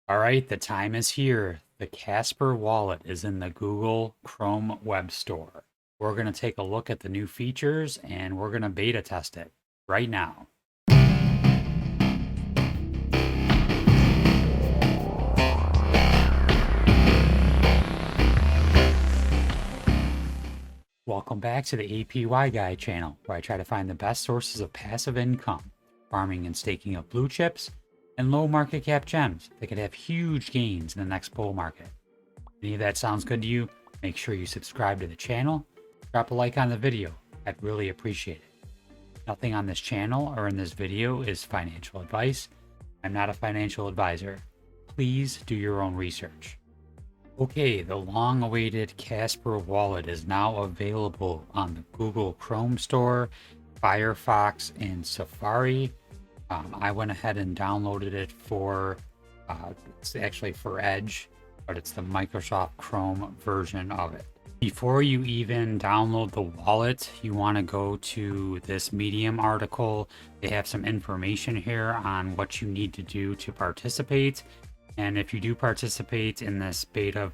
All right, the time is here. The Casper wallet is in the Google Chrome web store. We're going to take a look at the new features and we're going to beta test it right now. Welcome back to the APY Guy channel, where I try to find the best sources of passive income, farming and staking of blue chips, and low market cap gems that could have huge gains in the next bull market. Any of that sounds good to you? Make sure you subscribe to the channel, drop a like on the video. I'd really appreciate it. Nothing on this channel or in this video is financial advice. I'm not a financial advisor. Please do your own research. Okay, the long-awaited Casper wallet is now available on the Google Chrome store, Firefox, and Safari. I went ahead and downloaded it for, it's actually for Edge, but it's the Microsoft Chrome version of it. Before you even download the wallet, you want to go to this Medium article. They have some information here on what you need to do to participate. And if you do participate in this beta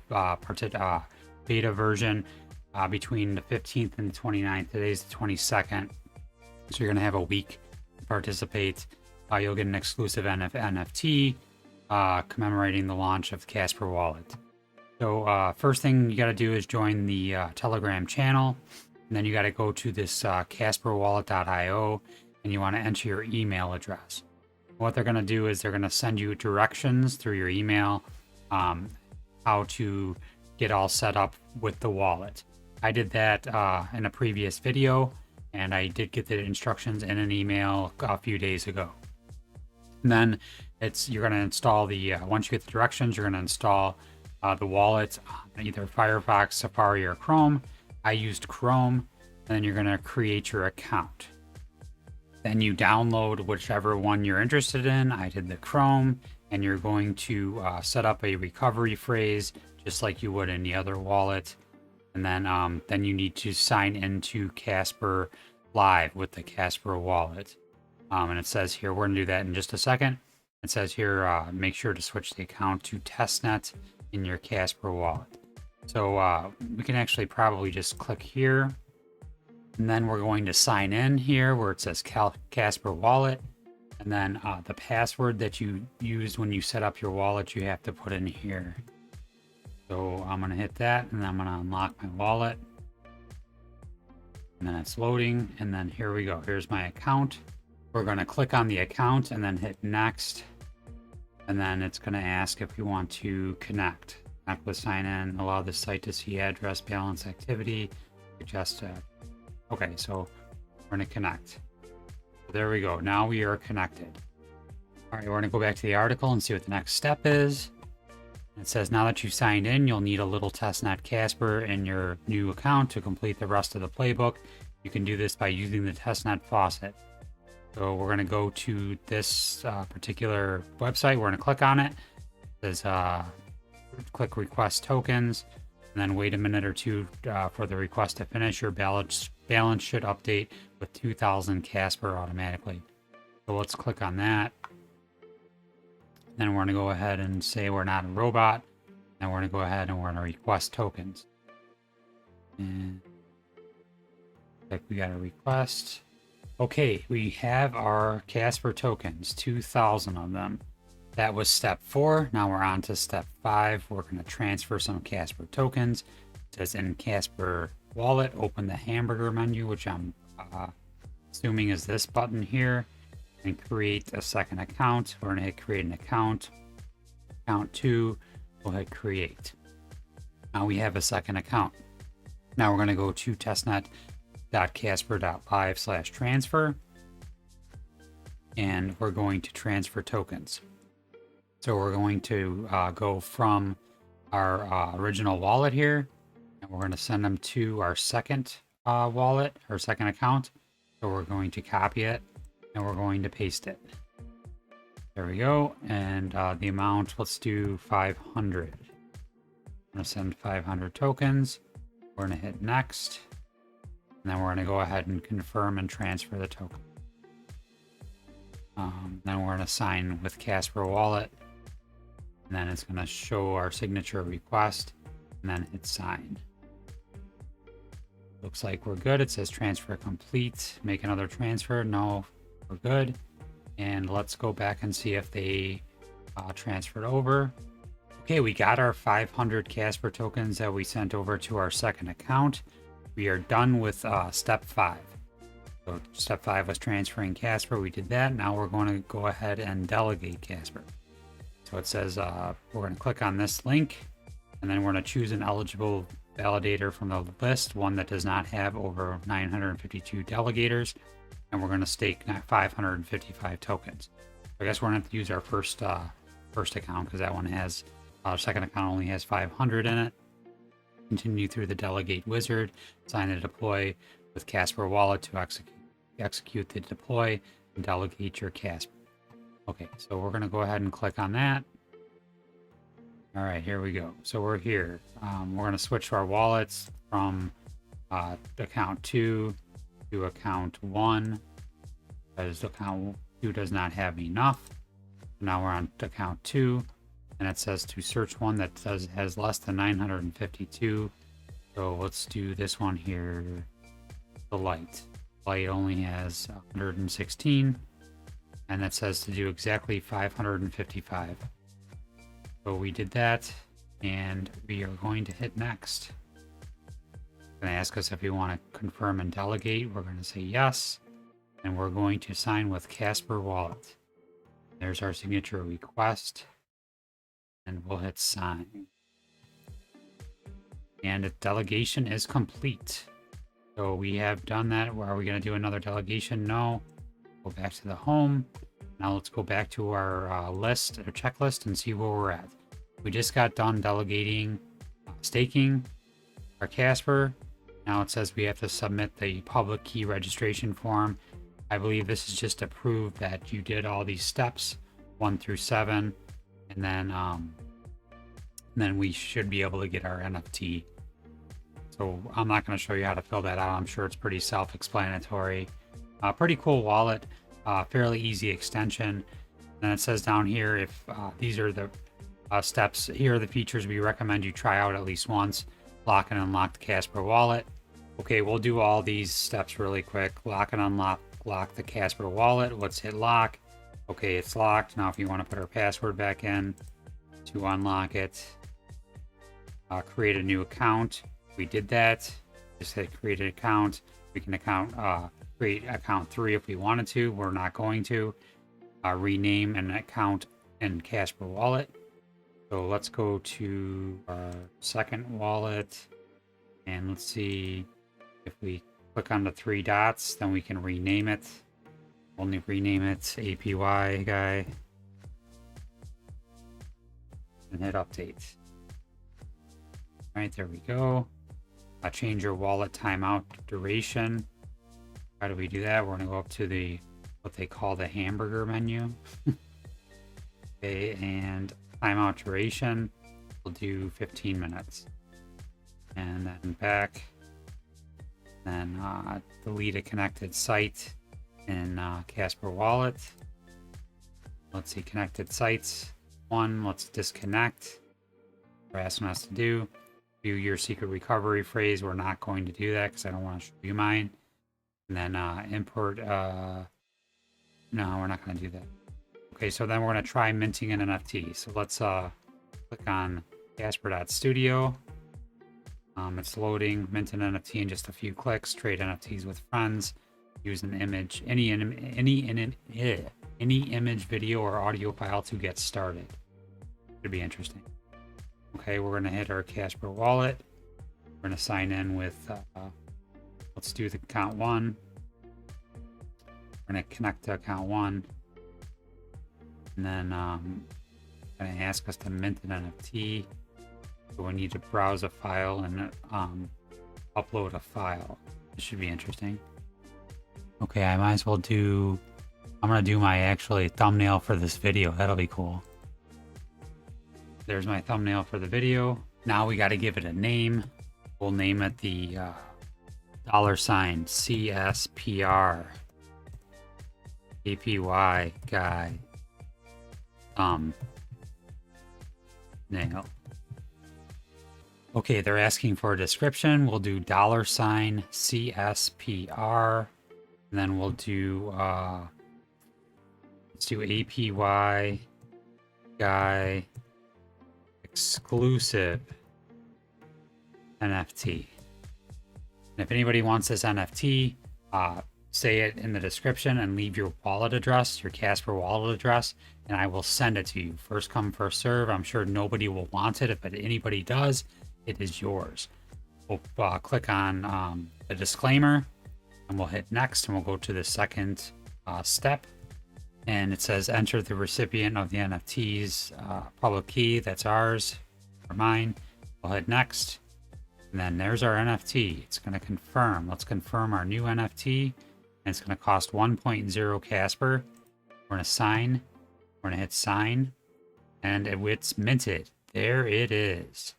version between the 15th and the 29th, today's the 22nd, so you're going to have a week to participate. You'll get an exclusive NFT commemorating the launch of the Casper wallet. So first thing you got to do is join the Telegram channel, and then you got to go to this casperwallet.io, and you want to enter your email address. What they're going to do is they're going to send you directions through your email how to get all set up with the wallet. I did that in a previous video, and I did get the instructions in an email a few days ago. And then you're going to install the once you get the directions, you're going to install the wallet on either Firefox, Safari, or Chrome. I used Chrome, and then you're going to create your account. Then you download whichever one you're interested in. I did the Chrome, and you're going to set up a recovery phrase just like you would any other wallet. And then you need to sign into Casper Live with the Casper wallet. And it says here, we're going to do that in just a second. It says here, make sure to switch the account to testnet in your Casper wallet. So we can actually probably just click here. And then we're going to sign in here where it says Casper wallet. And then the password that you used when you set up your wallet, you have to put in here. So I'm going to hit that, and then I'm going to unlock my wallet. And then it's loading. And then here we go. Here's my account. We're going to click on the account and then hit next. And then it's going to ask if we want to connect. Connect with sign in, allow the site to see address, balance, activity, suggest. Okay, so we're going to connect. So there we go. Now we are connected. All right, we're going to go back to the article and see what the next step is. It says now that you've signed in, you'll need a little testnet Casper in your new account to complete the rest of the playbook. You can do this by using the testnet faucet. So we're going to go to this particular website. We're going to click on it. It says click request tokens, and then wait a minute or two for the request to finish. Your balance should update with 2000 Casper automatically. So let's click on that. Then we're going to go ahead and say we're not a robot. Then we're going to go ahead and we're going to request tokens. And like we got a request. Okay, we have our Casper tokens, 2,000 of them. That was step 4. Now we're on to step 5. We're going to transfer some Casper tokens. It says in Casper wallet, open the hamburger menu, which I'm assuming is this button here, and create a second account. We're going to hit create an account. Account 2, we'll hit create. Now we have a second account. Now we're going to go to testnet.casper.live/transfer, and we're going to transfer tokens. So we're going to go from our original wallet here, and we're going to send them to our second wallet, our second account. So we're going to copy it, and we're going to paste it. There we go. And the amount, let's do 500. I'm going to send 500 tokens. We're going to hit next. And then we're going to go ahead and confirm and transfer the token. Then we're going to sign with Casper Wallet. And then it's going to show our signature request and then hit sign. Looks like we're good. It says transfer complete. Make another transfer. No, we're good. And let's go back and see if they transferred over. Okay, we got our 500 Casper tokens that we sent over to our second account. We are done with step 5. So step 5 was transferring Casper. We did that. Now we're going to go ahead and delegate Casper. So it says we're going to click on this link, and then we're going to choose an eligible validator from the list, one that does not have over 952 delegators, and we're going to stake 555 tokens. So I guess we're going to have to use our first account because that one has our second account only has 500 in it. Continue through the delegate wizard, sign the deploy with Casper wallet to execute the deploy and delegate your Casper. Okay, so we're going to go ahead and click on that. All right, here we go. So we're here. We're going to switch to our wallets from account 2 to account 1 because account 2 does not have enough. Now we're on account 2, and it says to search one that has less than 952. So let's do this one here. The light. Light only has 116, and that says to do exactly 555. So we did that, and we are going to hit next. It's going to ask us if we want to confirm and delegate. We're going to say yes, and we're going to sign with Casper wallet. There's our signature request, and we'll hit sign. And the delegation is complete. So we have done that. Are we going to do another delegation? No. Go back to the home. Now let's go back to our list, or checklist, and see where we're at. We just got done delegating, staking our Casper. Now it says we have to submit the public key registration form. I believe this is just to prove that you did all these steps 1 through 7, and then we should be able to get our NFT. So I'm not going to show you how to fill that out. I'm sure it's pretty self-explanatory. Pretty cool wallet. Fairly easy extension. Then it says down here if these are the steps. Here are the features we recommend you try out at least once. Lock and unlock the Casper wallet. Okay, we'll do all these steps really quick. Lock and unlock the Casper wallet. Let's hit lock. Okay, it's locked. Now if you want to put our password back in to unlock it, create a new account. We did that. Just hit create an account. We can create account 3 if we wanted to. We're not going to. Rename an account in Casper wallet. So let's go to our second wallet, and let's see if we click on the 3 dots, then we can rename it. Only rename it APY guy and hit update. All right, there we go. Change your wallet timeout duration. How do we do that? We're going to go up to what they call the hamburger menu. Okay, and timeout duration, we'll do 15 minutes. And then back. Then delete a connected site in Casper wallet. Let's see, connected sites. 1, let's disconnect. We're asking us to do. View your secret recovery phrase. We're not going to do that because I don't want to show you mine. And then import. No, we're not going to do that. Okay, so then we're going to try minting an NFT. So let's click on Casper.studio. It's loading. Mint an NFT in just a few clicks. Trade NFTs with friends. Use an image, any image, video, or audio file to get started. Should be interesting. Okay, we're going to hit our Casper wallet. We're going to sign in with, let's do the account 1. We're going to connect to account 1. And then going to ask us to mint an NFT. So we need to browse a file and upload a file. This should be interesting. Okay, I might as well I'm going to do my actually thumbnail for this video. That'll be cool. There's my thumbnail for the video. Now we got to give it a name. We'll name it the $CSPR APY guy nail. Okay, they're asking for a description. We'll do $CSPR, and then we'll do let's do APY guy exclusive NFT. And if anybody wants this NFT, say it in the description and leave your wallet address, your Casper wallet address, and I will send it to you. First come, first serve. I'm sure nobody will want it, but anybody does, it is yours. We'll click on the disclaimer, and we'll hit next, and we'll go to the second step. And it says enter the recipient of the NFT's public key. That's ours or mine. We'll hit next. And then there's our NFT. It's going to confirm. Let's confirm our new NFT. And it's going to cost 1.0 Casper. We're going to sign. We're going to hit sign. And it's minted. There it is.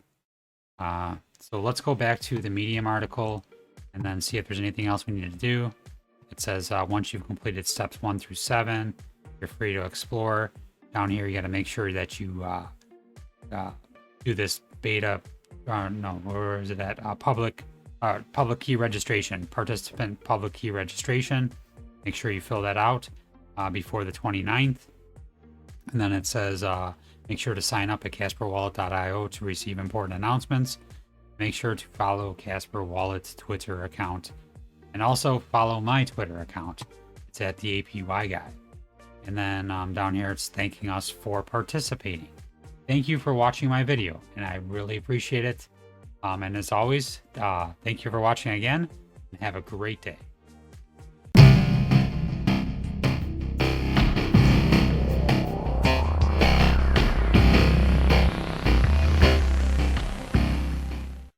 So let's go back to the Medium article and then see if there's anything else we need to do. It says once you've completed steps 1 through 7, you're free to explore. Down here, you got to make sure that you do this beta. No, where is it at? Public key registration, participant public key registration. Make sure you fill that out before the 29th. And then it says make sure to sign up at casperwallet.io to receive important announcements. Make sure to follow Casper Wallet's Twitter account, and also follow my Twitter account. It's at the APY guy. And then down here, it's thanking us for participating. Thank you for watching my video, and I really appreciate it. And as always, thank you for watching again, and have a great day.